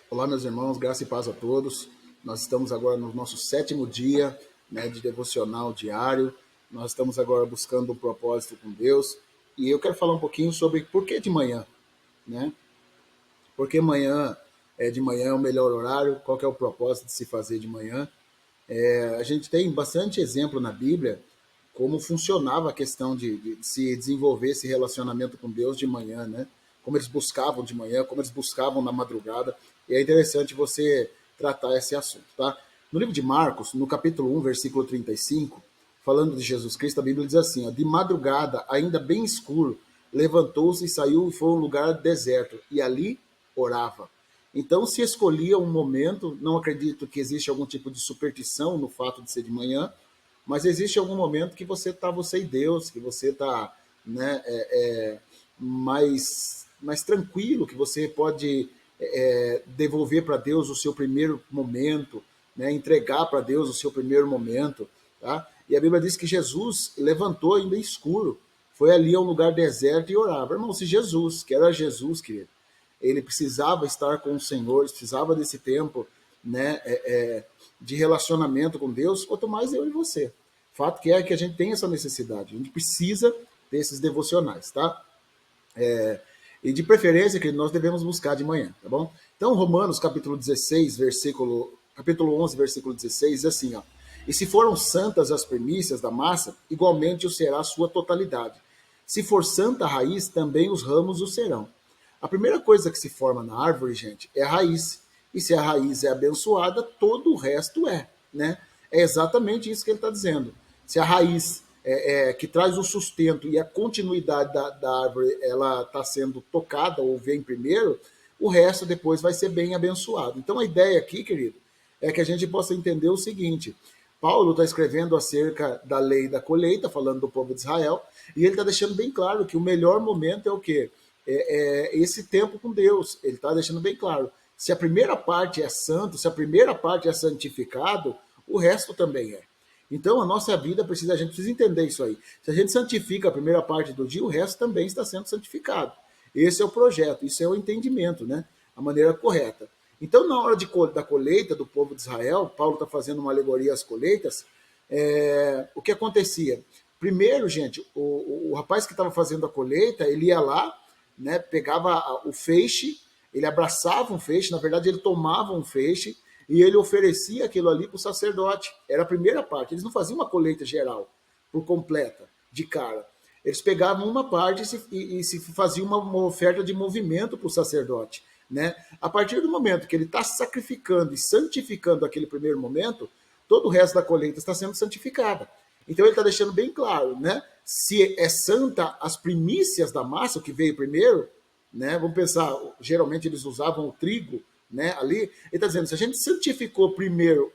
Olá, meus irmãos, graça e paz a todos. Nós estamos agora no nosso sétimo dia, né, de devocional diário. Nós estamos agora buscando um propósito com Deus. E eu quero falar um pouquinho sobre por que de manhã, né? Por que de manhã é o melhor horário? Qual que é o propósito de se fazer de manhã? A gente tem bastante exemplo na Bíblia como funcionava a questão de se desenvolver esse relacionamento com Deus de manhã, né? Como eles buscavam de manhã, como eles buscavam na madrugada. E é interessante você tratar esse assunto, tá? No livro de Marcos, no capítulo 1, versículo 35, falando de Jesus Cristo, a Bíblia diz assim, ó, de madrugada, ainda bem escuro, levantou-se e saiu e foi a um lugar deserto, e ali orava. Então, se escolhia um momento, não acredito que existe algum tipo de superstição no fato de ser de manhã, mas existe algum momento que você e Deus, que você está, né, mais tranquilo, que você pode devolver para Deus o seu primeiro momento, né, entregar para Deus o seu primeiro momento, tá? E a Bíblia diz que Jesus levantou ainda escuro, foi ali a um lugar deserto e orava. Irmão, se Jesus, que era Jesus, querido, ele precisava estar com o Senhor, precisava desse tempo, né, de relacionamento com Deus, quanto mais eu e você. Fato que é que a gente tem essa necessidade, a gente precisa desses devocionais, tá? E de preferência que nós devemos buscar de manhã, tá bom? Então, Romanos capítulo 16, capítulo 11, versículo 16, diz assim, ó: E se foram santas as primícias da massa, igualmente o será a sua totalidade. Se for santa a raiz, também os ramos o serão. A primeira coisa que se forma na árvore, gente, é a raiz. E se a raiz é abençoada, todo o resto é, né? É exatamente isso que ele está dizendo. Se a raiz que traz o sustento e a continuidade da árvore, ela está sendo tocada ou vem primeiro, o resto depois vai ser bem abençoado. Então a ideia aqui, querido, é que a gente possa entender o seguinte: Paulo está escrevendo acerca da lei da colheita, falando do povo de Israel, e ele está deixando bem claro que o melhor momento é o quê? Esse tempo com Deus. Ele está deixando bem claro. Se a primeira parte é santo, se a primeira parte é santificado, o resto também é. Então a nossa vida a gente precisa entender isso aí. Se a gente santifica a primeira parte do dia, o resto também está sendo santificado. Esse é o projeto, isso é o entendimento, né? A maneira correta. Então, na hora da colheita do povo de Israel, Paulo está fazendo uma alegoria às colheitas, o que acontecia? Primeiro, gente, o rapaz que estava fazendo a colheita, ele ia lá, né, pegava o feixe, ele abraçava um feixe, na verdade ele tomava um feixe e ele oferecia aquilo ali para o sacerdote. Era a primeira parte. Eles não faziam uma colheita geral, por completa, de cara. Eles pegavam uma parte e se faziam uma oferta de movimento para o sacerdote. Né? A partir do momento que ele está sacrificando e santificando aquele primeiro momento, todo o resto da colheita está sendo santificada. Então ele está deixando bem claro, né? Se é santa as primícias da massa, o que veio primeiro, né? Vamos pensar, geralmente eles usavam o trigo, né? Ali, ele está dizendo, se a gente santificou primeiro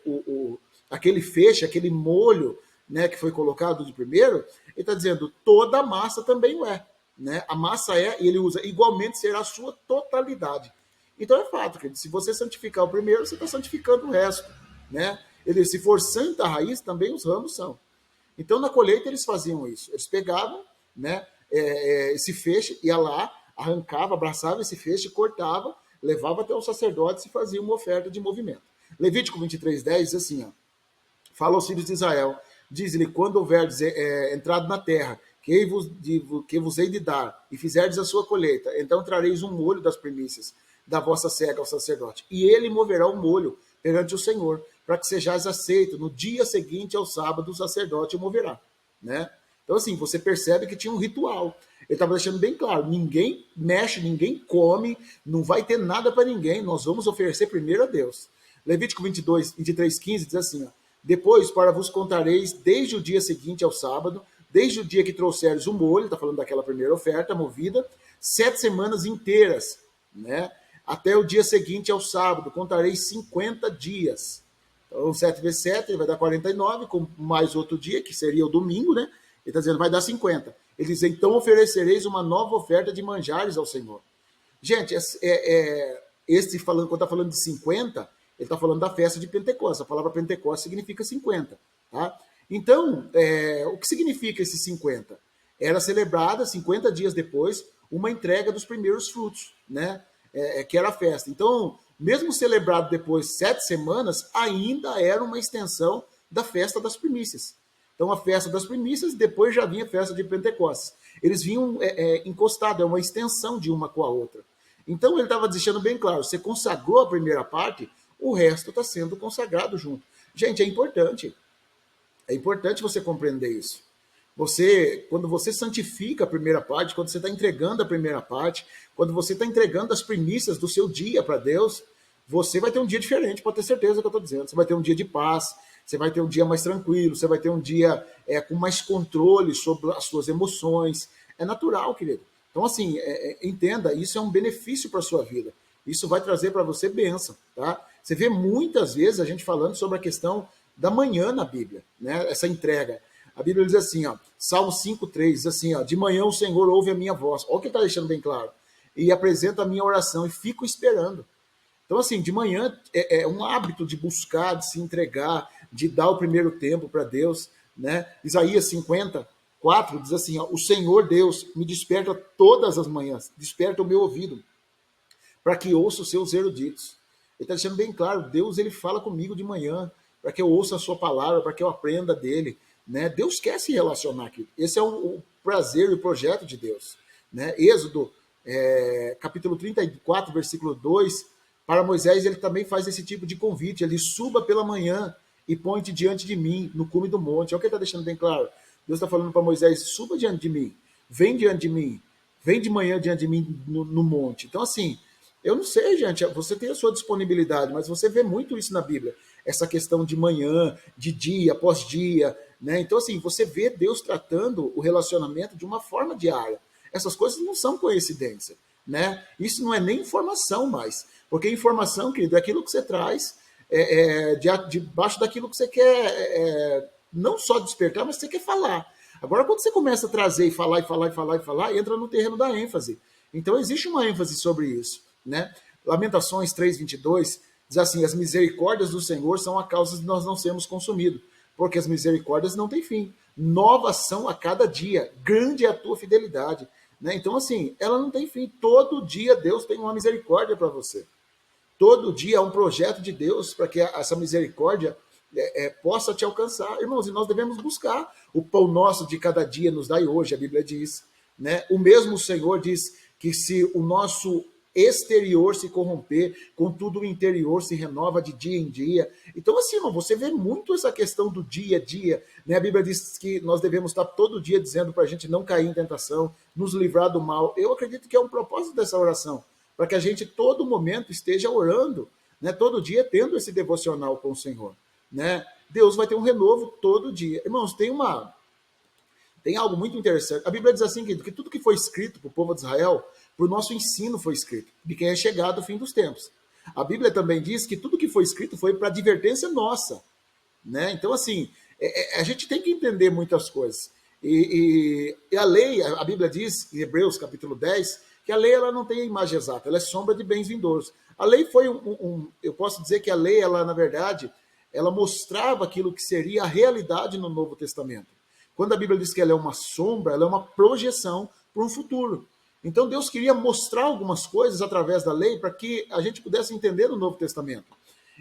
aquele feixe, aquele molho, né? Que foi colocado de primeiro, ele está dizendo, toda a massa também o é, né? A massa é, e ele usa, igualmente será a sua totalidade. Então é fato, querido, se você santificar o primeiro, você está santificando o resto, né? Ele, se for santa a raiz, também os ramos são. Então, na colheita, eles faziam isso. Eles pegavam, né, esse feixe, ia lá, arrancava, abraçava esse feixe, cortava, levava até o sacerdote e fazia uma oferta de movimento. Levítico 23:10 diz assim, ó, fala aos filhos de Israel, diz-lhe, quando houverdes entrado na terra, que vos hei de dar, e fizerdes a sua colheita, então trareis um molho das primícias da vossa cega ao sacerdote, e ele moverá o molho perante o Senhor, para que sejais aceito. No dia seguinte ao sábado, o sacerdote o moverá. Né? Então, assim, você percebe que tinha um ritual. Ele estava deixando bem claro: ninguém mexe, ninguém come, não vai ter nada para ninguém, nós vamos oferecer primeiro a Deus. Levítico 23:15 diz assim: ó, depois, para vos contareis desde o dia seguinte ao sábado, desde o dia que trouxeres o molho, está falando daquela primeira oferta movida, 7 semanas inteiras, né? Até o dia seguinte ao sábado, contareis 50 dias. Então, 7 vezes 7, ele vai dar 49, com mais outro dia, que seria o domingo, né? Ele está dizendo, vai dar 50. Ele diz, então oferecereis uma nova oferta de manjares ao Senhor. Gente, quando está falando de 50, ele está falando da festa de Pentecostes. A palavra Pentecostes significa 50. Tá? Então, o que significa esses 50? Era celebrada, 50 dias depois, uma entrega dos primeiros frutos, né? Que era a festa. Então, mesmo celebrado depois de 7 semanas, ainda era uma extensão da festa das primícias. Então, a festa das primícias, depois já vinha a festa de Pentecostes. Eles vinham encostados, é uma extensão de uma com a outra. Então, ele estava deixando bem claro, você consagrou a primeira parte, o resto está sendo consagrado junto. Gente, é importante você compreender isso. Quando você santifica a primeira parte, quando você está entregando a primeira parte, quando você está entregando as primícias do seu dia para Deus, você vai ter um dia diferente, pode ter certeza do que eu estou dizendo. Você vai ter um dia de paz, você vai ter um dia mais tranquilo, você vai ter um dia com mais controle sobre as suas emoções. É natural, querido. Então, assim, entenda, isso é um benefício para a sua vida. Isso vai trazer para você bênção, tá? Você vê muitas vezes a gente falando sobre a questão da manhã na Bíblia, né? Essa entrega. A Bíblia diz assim, ó, Salmo 5,3, diz assim, ó, de manhã o Senhor ouve a minha voz. Olha o que está deixando bem claro. E apresenta a minha oração e fico esperando. Então, assim, de manhã é um hábito de buscar, de se entregar, de dar o primeiro tempo para Deus, né? Isaías 54 diz assim, ó, o Senhor Deus me desperta todas as manhãs, desperta o meu ouvido, para que ouça os seus eruditos. Ele está deixando bem claro, Deus ele fala comigo de manhã, para que eu ouça a sua palavra, para que eu aprenda dele. Né? Deus quer se relacionar aqui. Esse é o prazer e o projeto de Deus. Né? Êxodo, capítulo 34, versículo 2, para Moisés ele também faz esse tipo de convite. Ele suba pela manhã e põe-te diante de mim no cume do monte. Olha o que ele está deixando bem claro. Deus está falando para Moisés, suba diante de mim, vem diante de mim, vem de manhã diante de mim no monte. Então, assim, eu não sei, gente, você tem a sua disponibilidade, mas você vê muito isso na Bíblia. Essa questão de manhã, de dia após dia, né? Então, assim, você vê Deus tratando o relacionamento de uma forma diária. Essas coisas não são coincidência, né? Isso não é nem informação mais, porque informação, querido, é aquilo que você traz debaixo daquilo que você quer, não só despertar, mas você quer falar. Agora, quando você começa a trazer e falar, e falar, e falar, e falar, entra no terreno da ênfase. Então, existe uma ênfase sobre isso, né? Lamentações 3:22 diz assim, as misericórdias do Senhor são a causa de nós não sermos consumidos, porque as misericórdias não têm fim. Novas são a cada dia, grande é a tua fidelidade. Né? Então, assim, ela não tem fim. Todo dia Deus tem uma misericórdia para você. Todo dia é um projeto de Deus para que essa misericórdia possa te alcançar. Irmãos, e nós devemos buscar. O pão nosso de cada dia nos dai hoje, a Bíblia diz. Né? O mesmo Senhor diz que se o nosso exterior se corromper, contudo o interior se renova de dia em dia. Então, assim, irmão, você vê muito essa questão do dia a dia. Né? A Bíblia diz que nós devemos estar todo dia dizendo para a gente não cair em tentação, nos livrar do mal. Eu acredito que é um propósito dessa oração, para que a gente todo momento esteja orando, né? Todo dia tendo esse devocional com o Senhor. Né? Deus vai ter um renovo todo dia. Irmãos, tem algo muito interessante. A Bíblia diz assim, que tudo que foi escrito para o povo de Israel, para o nosso ensino foi escrito, de quem é chegado o fim dos tempos. A Bíblia também diz que tudo que foi escrito foi para advertência nossa. Né? Então, assim, a gente tem que entender muitas coisas. E a lei, a Bíblia diz, em Hebreus capítulo 10, que a lei ela não tem a imagem exata, ela é sombra de bens vindouros. A lei foi eu posso dizer que a lei, ela na verdade, ela mostrava aquilo que seria a realidade no Novo Testamento. Quando a Bíblia diz que ela é uma sombra, ela é uma projeção para um futuro. Então Deus queria mostrar algumas coisas através da lei para que a gente pudesse entender o Novo Testamento.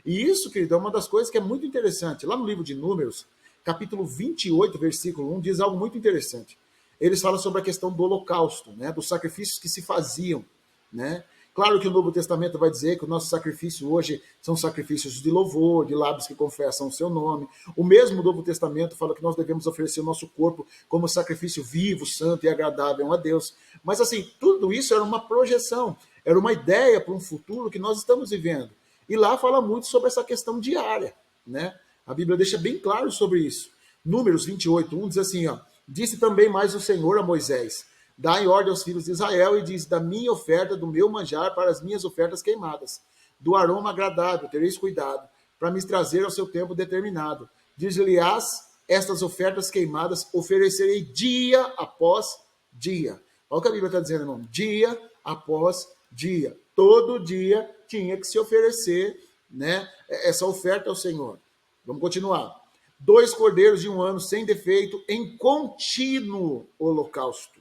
E isso, querido, é uma das coisas que é muito interessante. Lá no livro de Números, capítulo 28, versículo 1, diz algo muito interessante. Eles falam sobre a questão do holocausto, né, dos sacrifícios que se faziam. Né? Claro que o Novo Testamento vai dizer que o nosso sacrifício hoje são sacrifícios de louvor, de lábios que confessam o seu nome. O mesmo Novo Testamento fala que nós devemos oferecer o nosso corpo como sacrifício vivo, santo e agradável a Deus. Mas assim, tudo isso era uma projeção, era uma ideia para um futuro que nós estamos vivendo. E lá fala muito sobre essa questão diária. Né? A Bíblia deixa bem claro sobre isso. Números 28:1 diz assim, ó, disse também mais o Senhor a Moisés, dá em ordem aos filhos de Israel e diz, da minha oferta, do meu manjar, para as minhas ofertas queimadas. Do aroma agradável, tereis cuidado, para me trazer ao seu tempo determinado. Diz-lhe-ás, estas ofertas queimadas oferecerei dia após dia. Olha o que a Bíblia está dizendo, irmão. Dia após dia. Todo dia tinha que se oferecer, né, essa oferta ao Senhor. Vamos continuar. 2 cordeiros de 1 ano, sem defeito, em contínuo holocausto.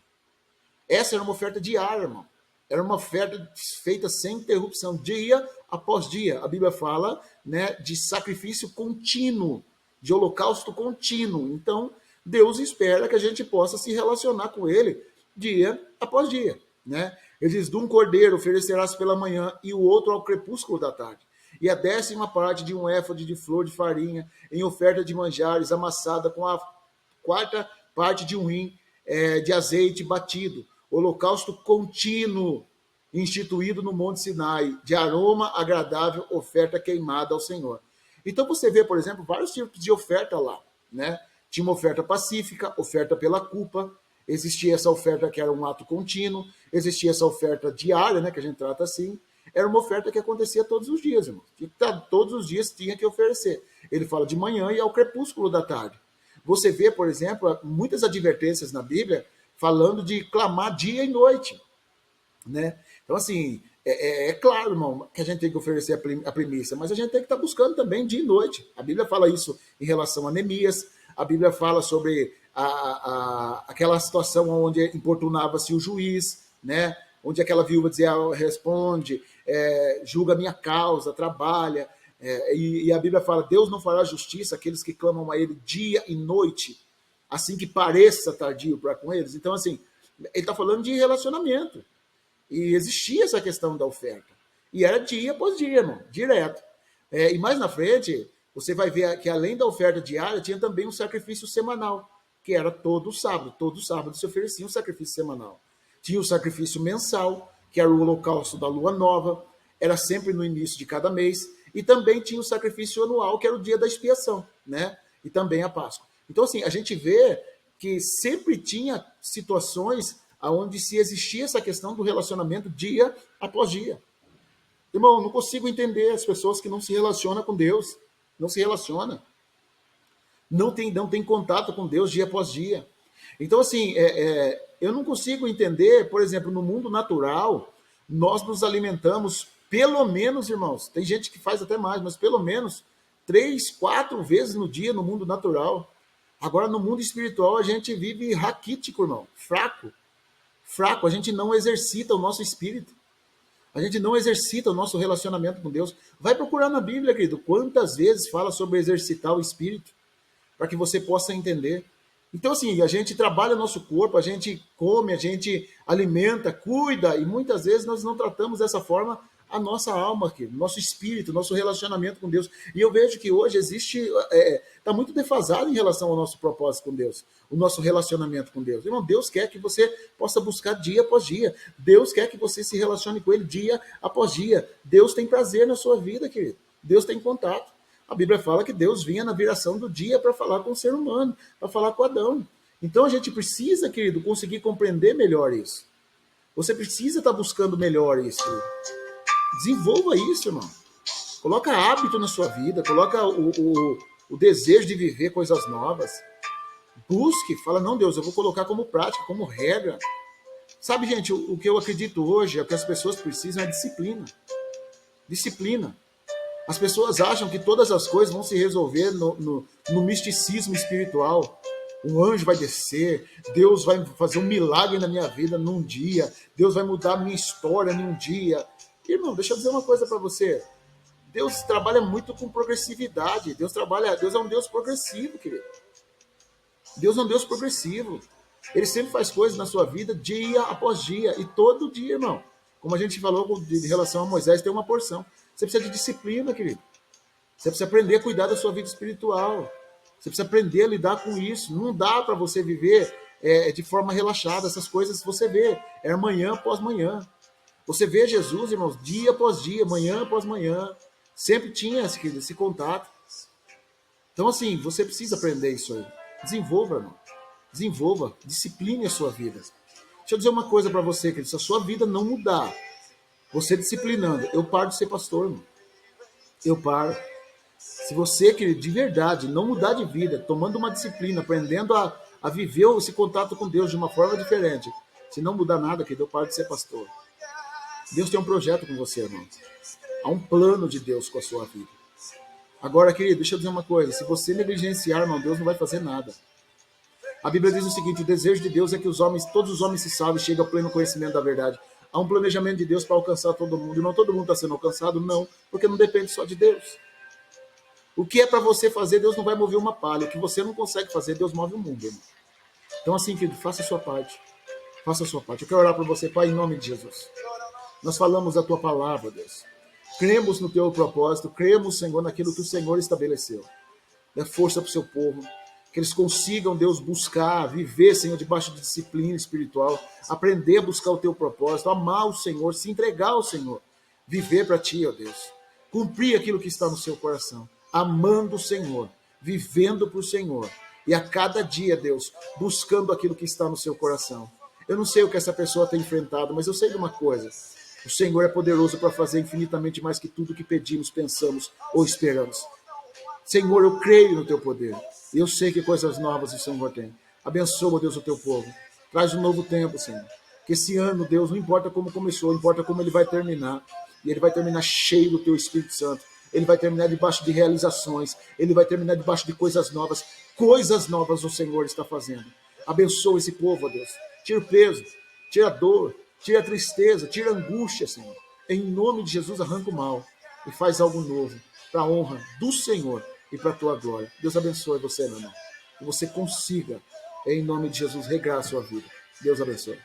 Essa era uma oferta diária, irmão. Era uma oferta feita sem interrupção, dia após dia. A Bíblia fala, né, de sacrifício contínuo, de holocausto contínuo. Então, Deus espera que a gente possa se relacionar com Ele dia após dia, né? Ele diz, de um cordeiro oferecerás pela manhã e o outro ao crepúsculo da tarde. E a 10ª parte de um éfode de flor de farinha em oferta de manjares, amassada com a 4ª parte de um hin de azeite batido. Holocausto contínuo, instituído no Monte Sinai, de aroma agradável, oferta queimada ao Senhor. Então você vê, por exemplo, vários tipos de oferta lá, né? Tinha uma oferta pacífica, oferta pela culpa, existia essa oferta que era um ato contínuo, existia essa oferta diária, né, que a gente trata assim, era uma oferta que acontecia todos os dias, irmão. Todos os dias tinha que oferecer. Ele fala de manhã e ao crepúsculo da tarde. Você vê, por exemplo, muitas advertências na Bíblia falando de clamar dia e noite, né? Então, assim, é claro, irmão, que a gente tem que oferecer a primícia, mas a gente tem que estar buscando também dia e noite. A Bíblia fala isso em relação a Neemias, a Bíblia fala sobre aquela situação onde importunava-se o juiz, né? Onde aquela viúva dizia, responde, julga a minha causa, trabalha, e a Bíblia fala, Deus não fará justiça àqueles que clamam a Ele dia e noite, assim que pareça tardio para com eles. Então, assim, ele está falando de relacionamento. E existia essa questão da oferta. E era dia após dia, irmão, direto. E mais na frente, você vai ver que além da oferta diária, tinha também um sacrifício semanal, que era todo sábado. Todo sábado se oferecia um sacrifício semanal. Tinha o sacrifício mensal, que era o holocausto da lua nova, era sempre no início de cada mês. E também tinha o sacrifício anual, que era o dia da expiação, né? E também a Páscoa. Então, assim, a gente vê que sempre tinha situações onde se existia essa questão do relacionamento dia após dia. Irmão, não consigo entender as pessoas que não se relacionam com Deus. Não se relaciona. Não tem contato com Deus dia após dia. Então, assim, eu não consigo entender, por exemplo, no mundo natural, nós nos alimentamos, pelo menos, irmãos, tem gente que faz até mais, mas pelo menos 3, 4 vezes no dia no mundo natural. Agora, no mundo espiritual, a gente vive raquítico, irmão, fraco. Fraco, a gente não exercita o nosso espírito. A gente não exercita o nosso relacionamento com Deus. Vai procurar na Bíblia, querido, quantas vezes fala sobre exercitar o espírito, para que você possa entender. Então, assim, a gente trabalha o nosso corpo, a gente come, a gente alimenta, cuida, e muitas vezes nós não tratamos dessa forma a nossa alma, aqui, nosso espírito, nosso relacionamento com Deus. E eu vejo que hoje está muito defasado em relação ao nosso propósito com Deus, o nosso relacionamento com Deus. Irmão, Deus quer que você possa buscar dia após dia. Deus quer que você se relacione com Ele dia após dia. Deus tem prazer na sua vida, querido. Deus tem contato. A Bíblia fala que Deus vinha na viração do dia para falar com o ser humano, para falar com Adão. Então a gente precisa, querido, conseguir compreender melhor isso. Você precisa estar buscando melhor isso. Desenvolva isso, irmão. Coloca hábito na sua vida, coloca o desejo de viver coisas novas. Busque, fala, não, Deus, eu vou colocar como prática, como regra. Sabe, gente, o que eu acredito hoje é que as pessoas precisam é disciplina. Disciplina. As pessoas acham que todas as coisas vão se resolver no misticismo espiritual. Um anjo vai descer, Deus vai fazer um milagre na minha vida num dia, Deus vai mudar a minha história num dia. Irmão, deixa eu dizer uma coisa para você. Deus trabalha muito com progressividade. Deus é um Deus progressivo, querido. Deus é um Deus progressivo. Ele sempre faz coisas na sua vida dia após dia. E todo dia, irmão. Como a gente falou de relação a Moisés, tem uma porção. Você precisa de disciplina, querido. Você precisa aprender a cuidar da sua vida espiritual. Você precisa aprender a lidar com isso. Não dá para você viver de forma relaxada. Essas coisas você vê. É manhã após manhã. Você vê Jesus, irmãos, dia após dia, manhã após manhã. Sempre tinha esse contato. Então, assim, você precisa aprender isso aí. Desenvolva, irmão. Desenvolva. Discipline a sua vida. Deixa eu dizer uma coisa para você, querido. Se a sua vida não mudar, você disciplinando, eu paro de ser pastor, irmão. Eu paro. Se você, querido, de verdade, não mudar de vida, tomando uma disciplina, aprendendo a viver esse contato com Deus de uma forma diferente, se não mudar nada, querido, eu paro de ser pastor. Deus tem um projeto com você, irmão. Há um plano de Deus com a sua vida. Agora, querido, deixa eu dizer uma coisa. Se você negligenciar, irmão, Deus não vai fazer nada. A Bíblia diz o seguinte, o desejo de Deus é que todos os homens se salvem e cheguem ao pleno conhecimento da verdade. Há um planejamento de Deus para alcançar todo mundo. E não todo mundo está sendo alcançado, não, porque não depende só de Deus. O que é para você fazer, Deus não vai mover uma palha. O que você não consegue fazer, Deus move o mundo, irmão. Então, assim, querido, faça a sua parte. Faça a sua parte. Eu quero orar por você, Pai, em nome de Jesus. Nós falamos a tua palavra, Deus. Cremos no teu propósito, cremos, Senhor, naquilo que o Senhor estabeleceu. Dê força para o seu povo, que eles consigam, Deus, buscar, viver, Senhor, debaixo de disciplina espiritual, aprender a buscar o teu propósito, amar o Senhor, se entregar ao Senhor, viver para ti, ó Deus, cumprir aquilo que está no seu coração, amando o Senhor, vivendo para o Senhor, e a cada dia, Deus, buscando aquilo que está no seu coração. Eu não sei o que essa pessoa tem enfrentado, mas eu sei de uma coisa: o Senhor é poderoso para fazer infinitamente mais que tudo que pedimos, pensamos ou esperamos. Senhor, eu creio no teu poder. E eu sei que coisas novas o Senhor tem. Abençoa, Deus, o teu povo. Traz um novo tempo, Senhor. Que esse ano, Deus, não importa como começou, importa como ele vai terminar. E ele vai terminar cheio do teu Espírito Santo. Ele vai terminar debaixo de realizações. Ele vai terminar debaixo de coisas novas. Coisas novas o Senhor está fazendo. Abençoa esse povo, ó Deus. Tira o peso, tira a dor, tira a tristeza, tira a angústia, Senhor. Em nome de Jesus, arranca o mal e faz algo novo, para a honra do Senhor e para a tua glória. Deus abençoe você, meu irmão. Que você consiga, em nome de Jesus, regrar a sua vida. Deus abençoe.